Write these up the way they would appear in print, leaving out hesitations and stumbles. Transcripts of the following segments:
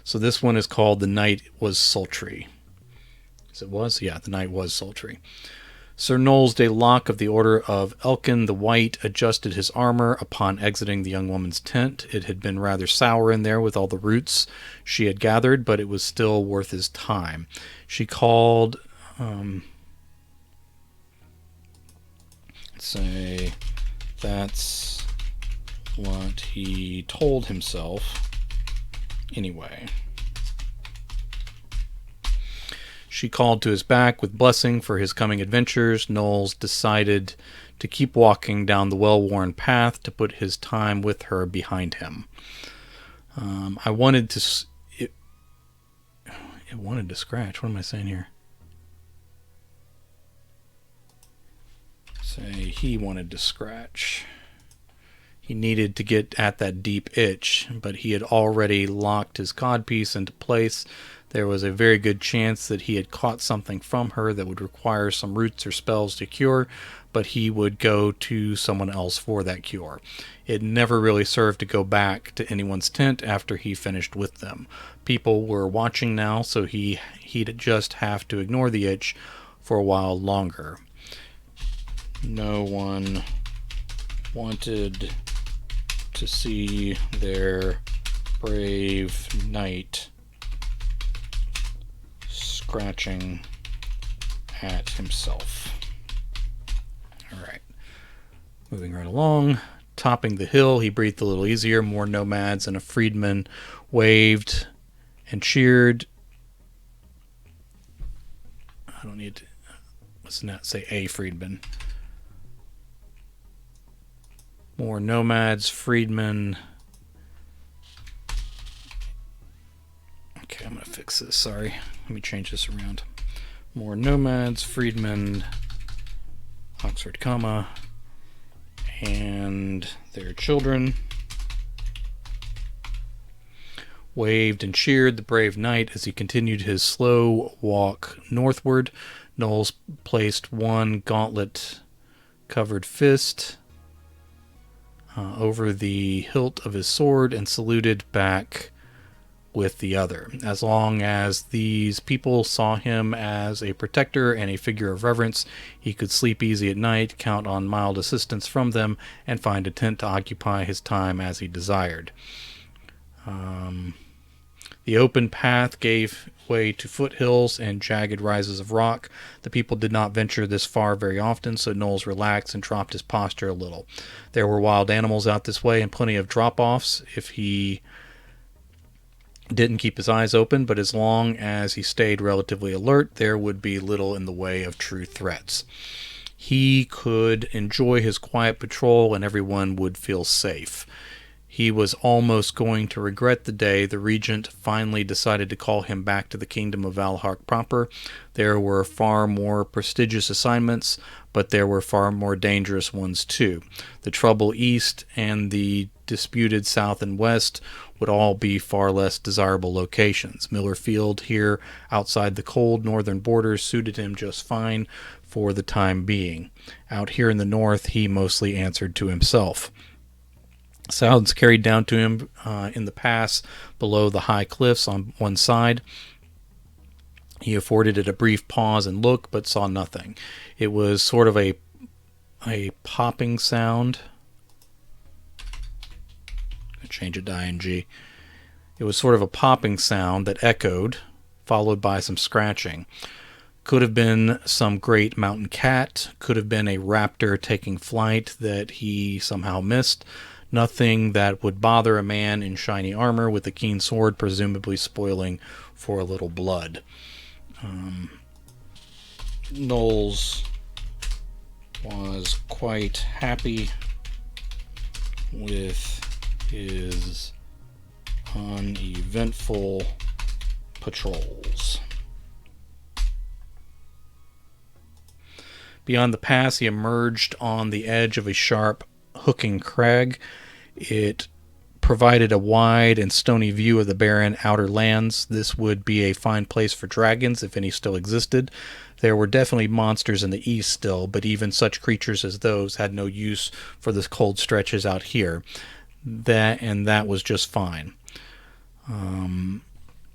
So this one is called The Night Was Sultry. As it was? Yeah, The Night Was Sultry. Sir Knowles de Locke of the Order of Elkin the White adjusted his armor upon exiting the young woman's tent. It had been rather sour in there with all the roots she had gathered, but it was still worth his time. She called... say that's what he told himself anyway. She called to his back with blessing for his coming adventures. Knowles decided to keep walking down the well-worn path to put his time with her behind him. I wanted to... It wanted to scratch. What am I saying here? Say he wanted to scratch. He needed to get at that deep itch, but he had already locked his codpiece into place. There was a very good chance that he had caught something from her that would require some roots or spells to cure, but he would go to someone else for that cure. It never really served to go back to anyone's tent after he finished with them. People were watching now, so he'd just have to ignore the itch for a while longer. No one wanted to see their brave knight scratching at himself. All right. Moving right along. Topping the hill, he breathed a little easier. More nomads and a freedman waved and cheered. I don't need to... Let's not say a freedman. More nomads, freedmen. Okay, I'm going to fix this. Sorry. Let me change this around. More nomads, freedmen, Oxford comma, and their children waved and cheered the brave knight as he continued his slow walk northward. Knowles placed one gauntlet-covered fist over the hilt of his sword and saluted back with the other. As long as these people saw him as a protector and a figure of reverence, he could sleep easy at night, count on mild assistance from them, and find a tent to occupy his time as he desired. The open path gave way to foothills and jagged rises of rock. The people did not venture this far very often, so Knowles relaxed and dropped his posture a little. There were wild animals out this way and plenty of drop-offs if he didn't keep his eyes open, but as long as he stayed relatively alert, there would be little in the way of true threats. He could enjoy his quiet patrol and everyone would feel safe. He was almost going to regret the day the regent finally decided to call him back to the kingdom of Valhark proper. There were far more prestigious assignments, but there were far more dangerous ones too. The trouble east and the disputed south and west would all be far less desirable locations. Miller Field here outside the cold northern borders suited him just fine for the time being. Out here in the north, he mostly answered to himself. Sounds carried down to him in the pass below the high cliffs on one side. He afforded it a brief pause and look, but saw nothing. It was sort of a popping sound. I'll change it to ing. It was sort of a popping sound that echoed, followed by some scratching. Could have been some great mountain cat. Could have been a raptor taking flight that he somehow missed. Nothing that would bother a man in shiny armor with a keen sword, presumably spoiling for a little blood. Knowles was quite happy with his uneventful patrols. Beyond the pass, he emerged on the edge of a sharp hooking crag. It provided a wide and stony view of the barren outer lands. This would be a fine place for dragons, if any still existed. There were definitely monsters in the east still, but even such creatures as those had no use for the cold stretches out here. That was just fine.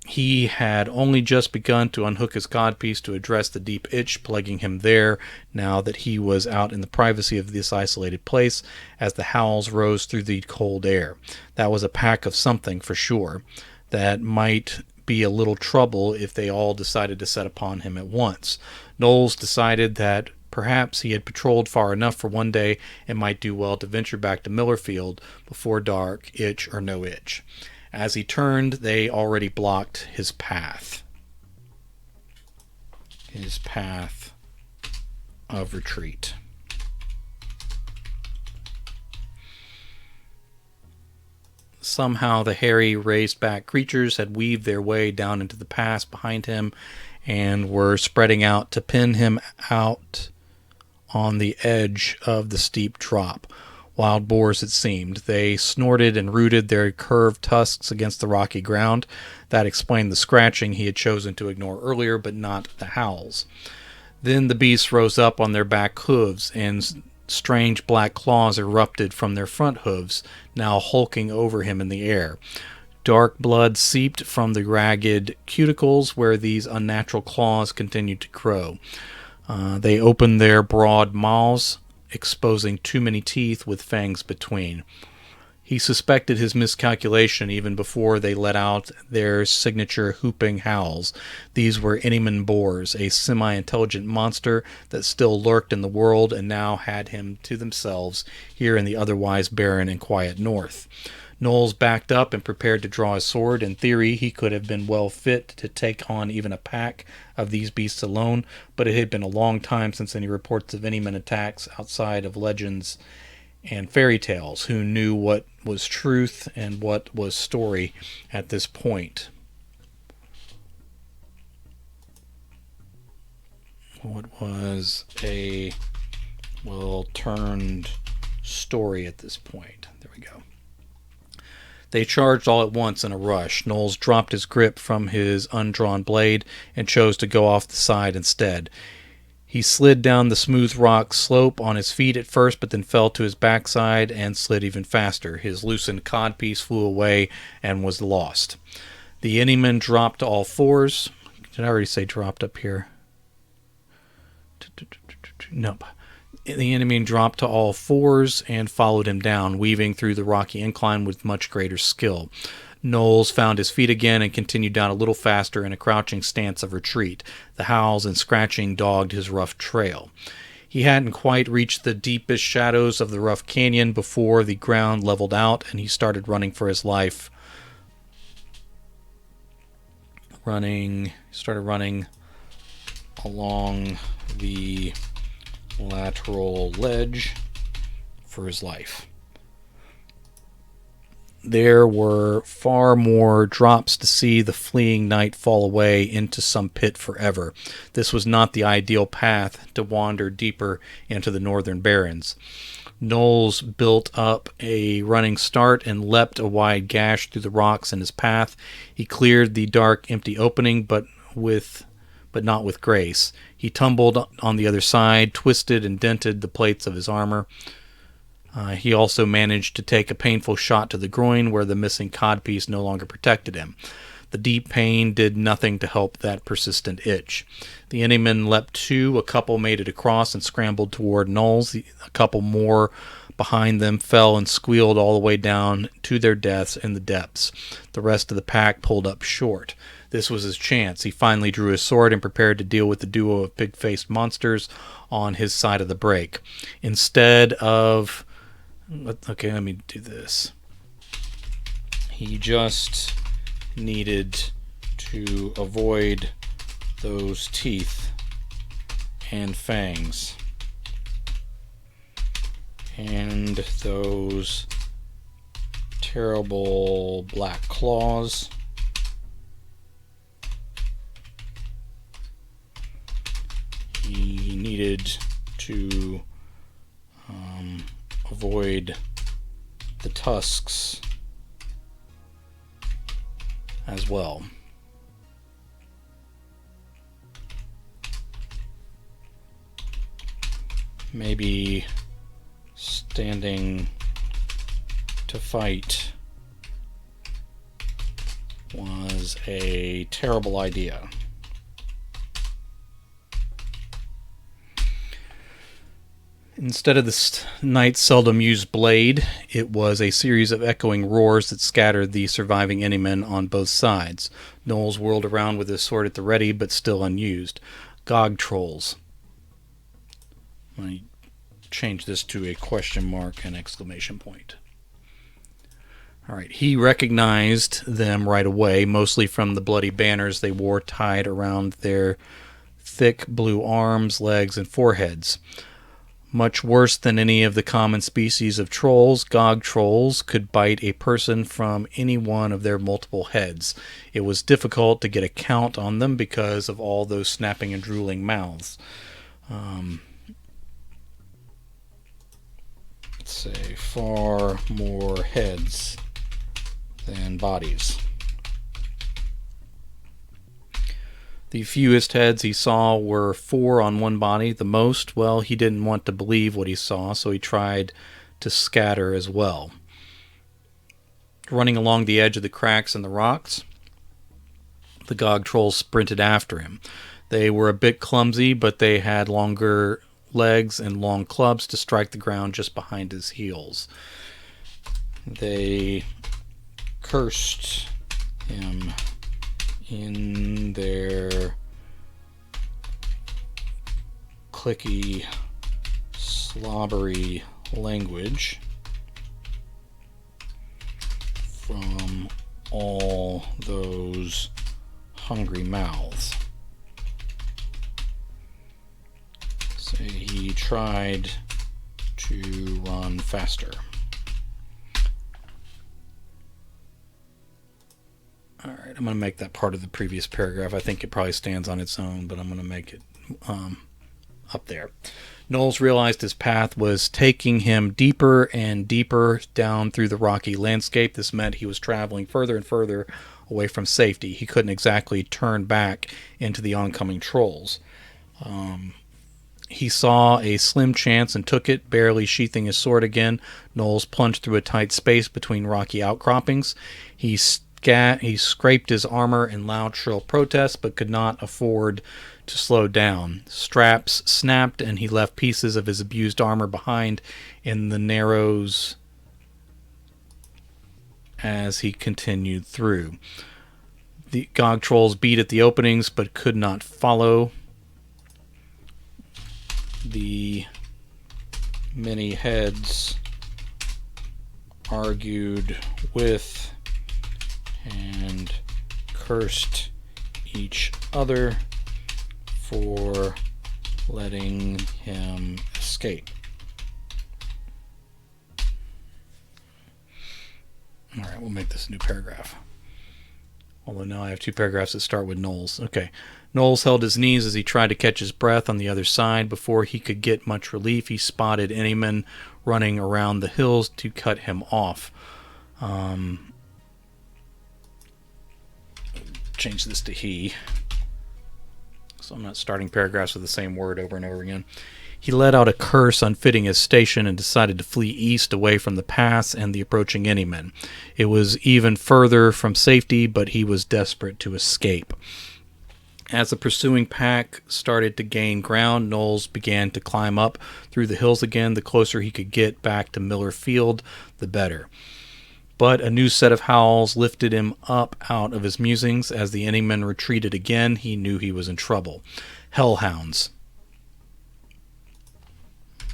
He had only just begun to unhook his codpiece to address the deep itch plaguing him there, now that he was out in the privacy of this isolated place, as the howls rose through the cold air. That was a pack of something, for sure. That might be a little trouble if they all decided to set upon him at once. Knowles decided that perhaps he had patrolled far enough for one day and might do well to venture back to Millerfield before dark, itch or no itch. As he turned, they already blocked his path. His path of retreat. Somehow the hairy, raised-back creatures had weaved their way down into the pass behind him and were spreading out to pin him out on the edge of the steep drop. Wild boars, it seemed. They snorted and rooted their curved tusks against the rocky ground. That explained the scratching he had chosen to ignore earlier, but not the howls. Then the beasts rose up on their back hooves, and strange black claws erupted from their front hooves, now hulking over him in the air. Dark blood seeped from the ragged cuticles where these unnatural claws continued to grow. They opened their broad mouths, exposing too many teeth with fangs between. He suspected his miscalculation even before they let out their signature whooping howls. These were Innyman boars, a semi-intelligent monster that still lurked in the world and now had him to themselves here in the otherwise barren and quiet north. Knowles backed up and prepared to draw his sword. In theory, he could have been well fit to take on even a pack of these beasts alone, but it had been a long time since any reports of Innyman attacks outside of legends and fairy tales. Who knew what was truth and what was story at this point? What was a well-turned story at this point? There we go. They charged all at once in a rush. Knowles dropped his grip from his undrawn blade and chose to go off the side instead. He slid down the smooth rock slope on his feet at first, but then fell to his backside and slid even faster. His loosened codpiece flew away and was lost. The Innyman dropped to all fours. Did I already say dropped up here? Nope. The enemy dropped to all fours and followed him down, weaving through the rocky incline with much greater skill. Knowles found his feet again and continued down a little faster in a crouching stance of retreat. The howls and scratching dogged his rough trail. He hadn't quite reached the deepest shadows of the rough canyon before the ground leveled out and he started running for his life. Started running along the lateral ledge for his life. There were far more drops to see the fleeing night fall away into some pit forever. This was not the ideal path to wander deeper into the northern barrens. Knowles built up a running start and leapt a wide gash through the rocks in his path. He cleared the dark, empty opening, but not with grace. He tumbled on the other side, twisted and dented the plates of his armor. He also managed to take a painful shot to the groin where the missing codpiece no longer protected him. The deep pain did nothing to help that persistent itch. The Innyman leapt to, a couple made it across and scrambled toward Knowles. A couple more behind them fell and squealed all the way down to their deaths in the depths. The rest of the pack pulled up short. This was his chance. He finally drew his sword and prepared to deal with the duo of pig-faced monsters on his side of the break. Instead of... Okay, let me do this. He just needed to avoid those teeth and fangs and those terrible black claws. He needed to avoid the tusks as well. Maybe standing to fight was a terrible idea. Instead of the knight's seldom used blade, it was a series of echoing roars that scattered the surviving enemy on both sides. Knowles whirled around with his sword at the ready, but still unused. Gog trolls. Let me change this to a question mark and exclamation point. All right, he recognized them right away, mostly from the bloody banners they wore tied around their thick blue arms, legs, and foreheads. Much worse than any of the common species of trolls, Gog trolls could bite a person from any one of their multiple heads. It was difficult to get a count on them because of all those snapping and drooling mouths. Let's say far more heads than bodies. The fewest heads he saw were 4 on one body. The most, well, he didn't want to believe what he saw, so he tried to scatter as well. Running along the edge of the cracks in the rocks, the Gog trolls sprinted after him. They were a bit clumsy, but they had longer legs and long clubs to strike the ground just behind his heels. They cursed him in their clicky, slobbery language from all those hungry mouths. So he tried to run faster. All right, I'm going to make that part of the previous paragraph. I think it probably stands on its own, but I'm going to make it up there. Knowles realized his path was taking him deeper and deeper down through the rocky landscape. This meant he was traveling further and further away from safety. He couldn't exactly turn back into the oncoming trolls. He saw a slim chance and took it, barely sheathing his sword again. Knowles plunged through a tight space between rocky outcroppings. He scraped his armor in loud, shrill protest, but could not afford to slow down. Straps snapped, and he left pieces of his abused armor behind in the narrows as he continued through. The Gog trolls beat at the openings, but could not follow. The many heads argued with and cursed each other for letting him escape. All right, we'll make this a new paragraph. Although now I have 2 paragraphs that start with Knowles. Okay. Knowles held his knees as he tried to catch his breath on the other side. Before he could get much relief, he spotted enemies running around the hills to cut him off. Change this to he, so I'm not starting paragraphs with the same word over and over again. He let out a curse unfitting his station and decided to flee east away from the pass and the approaching enemy. It was even further from safety, but he was desperate to escape. As the pursuing pack started to gain ground, Knowles began to climb up through the hills again. The closer he could get back to Miller Field, the better. But a new set of howls lifted him up out of his musings. As the enemy retreated again, he knew he was in trouble. Hellhounds.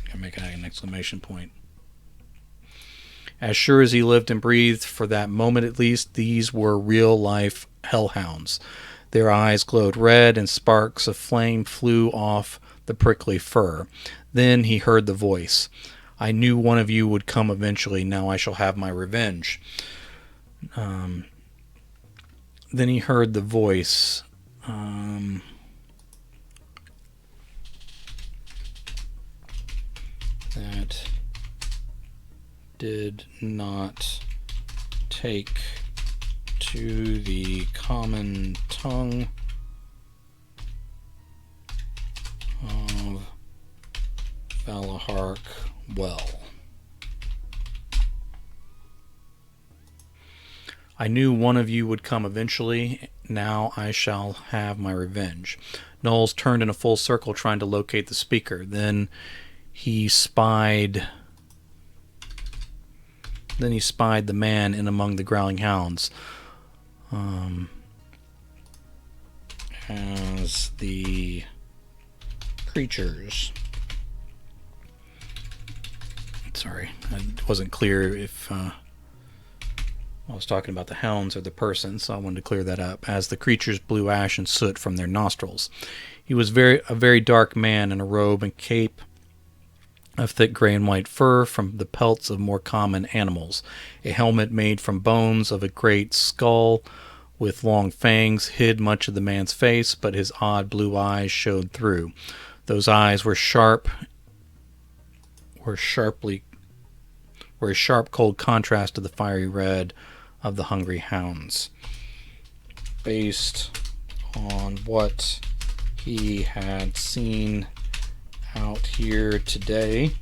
Gotta make an exclamation point. As sure as he lived and breathed, for that moment at least, these were real-life hellhounds. Their eyes glowed red, and sparks of flame flew off the prickly fur. Then he heard the voice. I knew one of you would come eventually. Now I shall have my revenge. Then he heard the voice. That did not take to the common tongue of Valahark well. I knew one of you would come eventually. Now I shall have my revenge. Knowles turned in a full circle trying to locate the speaker. Then he spied the man in among the growling hounds. As the creatures. Sorry, it wasn't clear if I was talking about the hounds or the person, so I wanted to clear that up. As the creatures blew ash and soot from their nostrils. He was a very dark man in a robe and cape of thick gray and white fur from the pelts of more common animals. A helmet made from bones of a great skull with long fangs hid much of the man's face, but his odd blue eyes showed through. Those eyes were a sharp, cold contrast to the fiery red of the hungry hounds. Based on what he had seen out here today,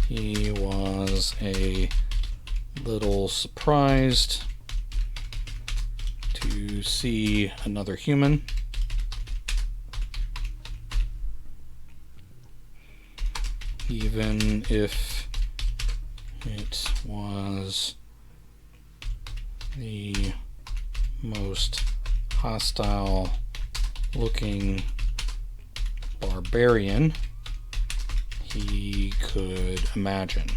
he was a little surprised to see another human. Even if it was the most hostile looking barbarian he could imagine.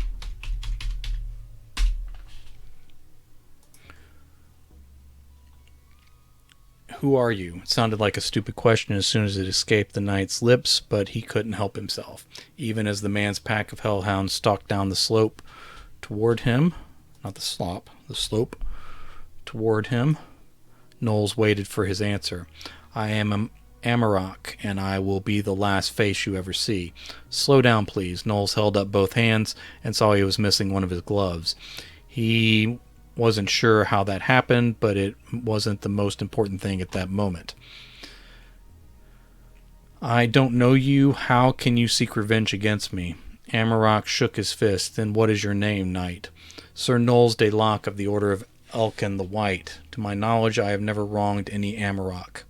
Who are you? It sounded like a stupid question as soon as it escaped the knight's lips, but he couldn't help himself. Even as the man's pack of hellhounds stalked down the slope toward him, not the slop, the slope toward him, Knowles waited for his answer. I am Amarok, and I will be the last face you ever see. Slow down, please. Knowles held up both hands and saw he was missing one of his gloves. He wasn't sure how that happened, but it wasn't the most important thing at that moment. I don't know you. How can you seek revenge against me? Amarok shook his fist. Then what is your name, knight? Sir Knowles de Locke of the Order of Elkin the White. To my knowledge, I have never wronged any Amarok.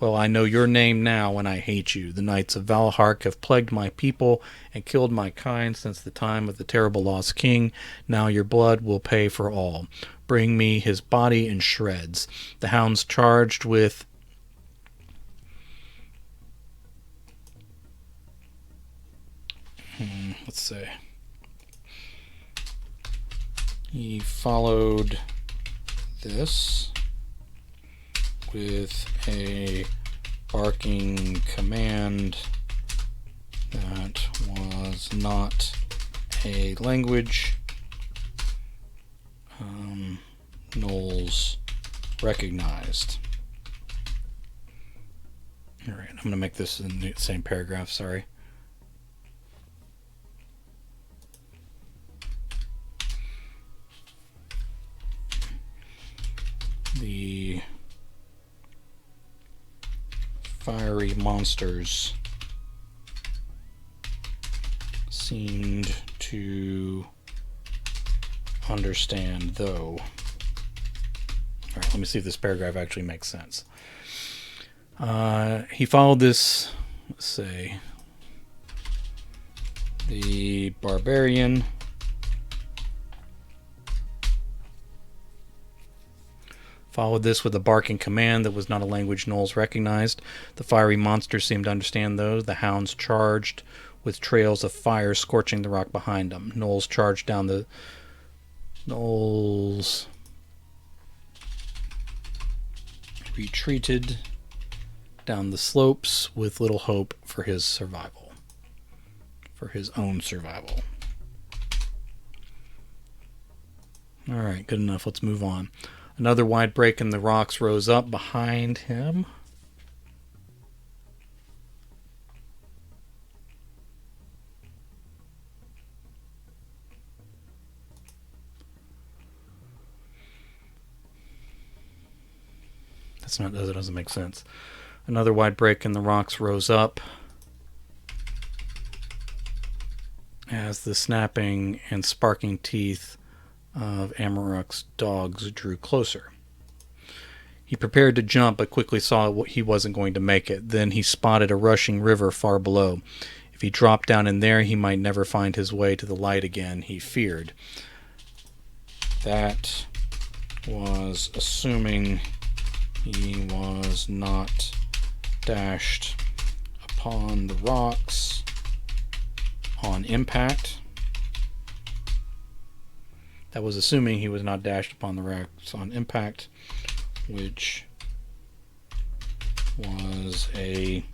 Well, I know your name now, and I hate you. The knights of Valahark have plagued my people and killed my kind since the time of the terrible lost king. Now your blood will pay for all. Bring me his body in shreds. The hounds charged with let's see. He followed this with a barking command that was not a language Knowles recognized. All right, I'm going to make this in the same paragraph, sorry. The fiery monsters seemed to understand, though. All right, let me see if this paragraph actually makes sense. He followed this, let's say, the barbarian followed this with a barking command that was not a language Knowles recognized. The fiery monsters seemed to understand those. The hounds charged with trails of fire scorching the rock behind them. Knowles retreated down the slopes with little hope for his survival. For his own survival. Alright, good enough. Let's move on. Another wide break in the rocks rose up behind him. That doesn't make sense. Another wide break in the rocks rose up as the snapping and sparking teeth of Amarok's dogs drew closer. He prepared to jump, but quickly saw he wasn't going to make it. Then he spotted a rushing river far below. If he dropped down in there, he might never find his way to the light again, he feared. That was assuming he was not dashed upon the rocks on impact. That was assuming he was not dashed upon the rocks on impact, which was a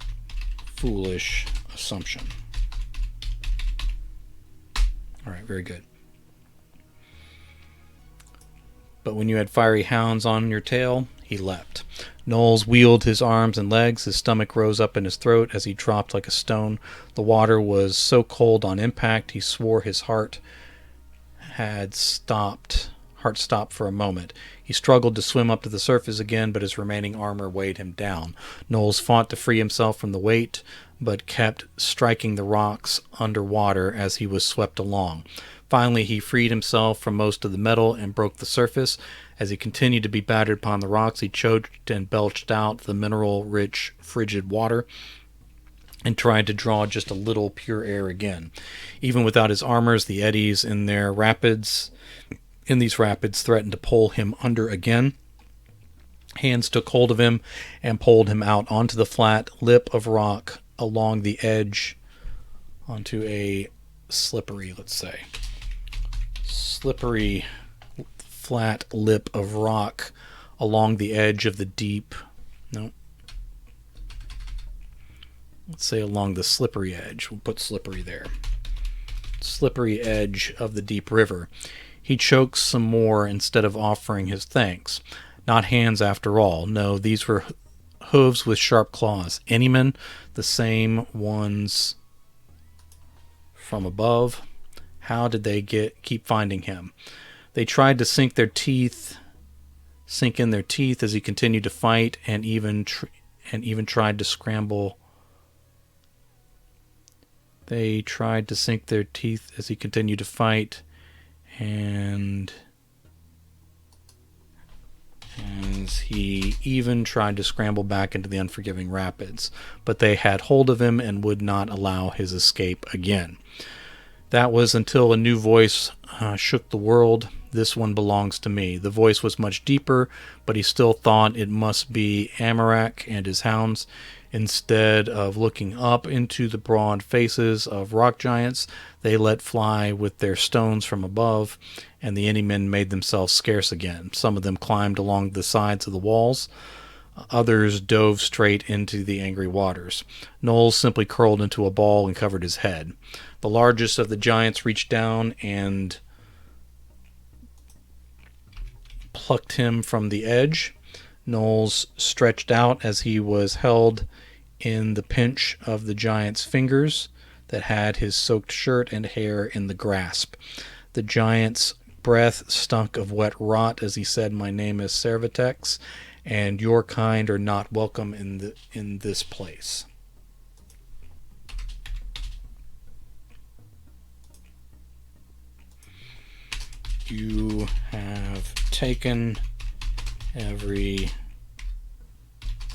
foolish assumption. All right, very good. But when you had fiery hounds on your tail, he leapt. Knowles wheeled his arms and legs. His stomach rose up in his throat as he dropped like a stone. The water was so cold on impact, he swore his heart stopped for a moment. He struggled to swim up to the surface again, but his remaining armor weighed him down. Knowles fought to free himself from the weight, but kept striking the rocks underwater as he was swept along. Finally, he freed himself from most of the metal and broke the surface. As he continued to be battered upon the rocks, he choked and belched out the mineral-rich, frigid water and tried to draw just a little pure air again. Even without his armors, the eddies in these rapids threatened to pull him under again. Hands took hold of him and pulled him out onto the flat lip of rock along the edge, onto a slippery flat lip of rock along the edge of the deep, let's say along the slippery edge. We'll put slippery there. Slippery edge of the deep river. He choked some more instead of offering his thanks. Not hands after all. No, these were hooves with sharp claws. Anymen, the same ones from above. How did they keep finding him? They tried to sink in their teeth as he continued to fight, and even tried to scramble. They tried to sink their teeth as he continued to fight, and as he even tried to scramble back into the unforgiving rapids. But they had hold of him and would not allow his escape again. That was until a new voice shook the world. This one belongs to me. The voice was much deeper, but he still thought it must be Amarok and his hounds. Instead of looking up into the broad faces of rock giants, they let fly with their stones from above, and the Anymen made themselves scarce again. Some of them climbed along the sides of the walls. Others dove straight into the angry waters. Knowles simply curled into a ball and covered his head. The largest of the giants reached down and plucked him from the edge. Knowles stretched out as he was held in the pinch of the giant's fingers that had his soaked shirt and hair in the grasp. The giant's breath stunk of wet rot as he said, "My name is Cervitex, and your kind are not welcome in this place." You have taken every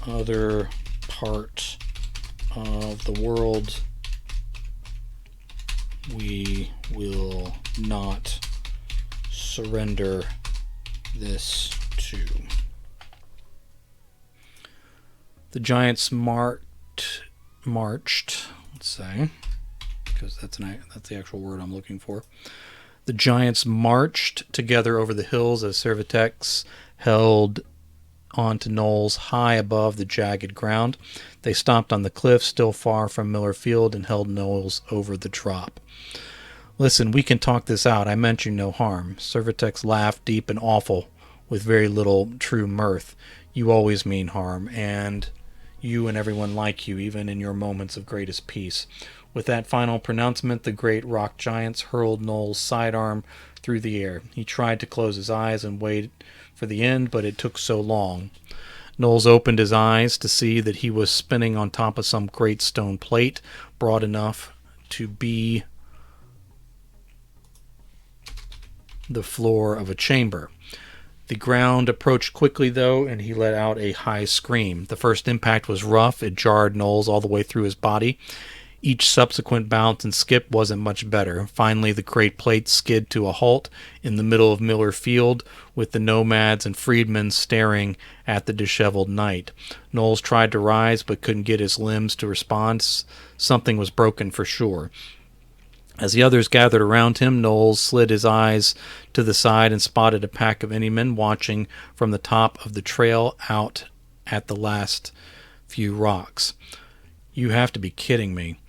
other part of the world. We will not surrender this to. The giants marched, let's say, because that's the actual word I'm looking for. The giants marched together over the hills as Cervitex held onto Knowles high above the jagged ground. They stopped on the cliff still far from Miller Field and held Knowles over the drop. "Listen, we can talk this out. I meant you no harm." Cervitex laughed deep and awful with very little true mirth. "You always mean harm, and you and everyone like you, even in your moments of greatest peace." With that final pronouncement, the great rock giants hurled Knowles' sidearm through the air. He tried to close his eyes and wait for the end, but it took so long. Knowles opened his eyes to see that he was spinning on top of some great stone plate, broad enough to be the floor of a chamber. The ground approached quickly, though, and he let out a high scream. The first impact was rough. It jarred Knowles all the way through his body. Each subsequent bounce and skip wasn't much better. Finally, the great plate skid to a halt in the middle of Miller Field, with the nomads and freedmen staring at the disheveled knight. Knowles tried to rise, but couldn't get his limbs to respond. Something was broken for sure. As the others gathered around him, Knowles slid his eyes to the side and spotted a pack of Indiamen watching from the top of the trail out at the last few rocks. "You have to be kidding me."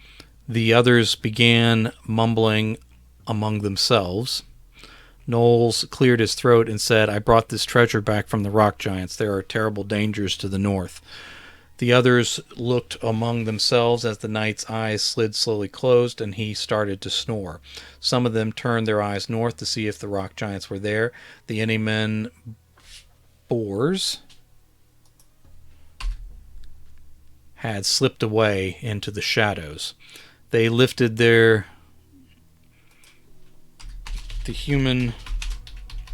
The others began mumbling among themselves. Knowles cleared his throat and said, "I brought this treasure back from the rock giants. There are terrible dangers to the north." The others looked among themselves as the knight's eyes slid slowly closed and he started to snore. Some of them turned their eyes north to see if the rock giants were there. The Indian boars had slipped away into the shadows. They lifted the human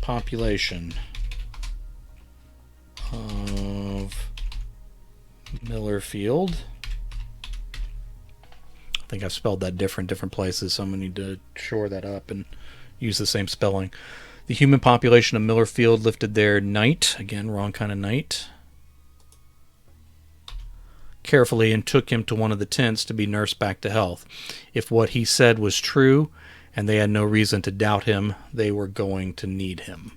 population of Miller Field. I think I've spelled that different places, so I'm going to need to shore that up and use the same spelling. The human population of Miller Field lifted their knight, again, wrong kind of knight, carefully and took him to one of the tents to be nursed back to health. If what he said was true, and they had no reason to doubt him, they were going to need him.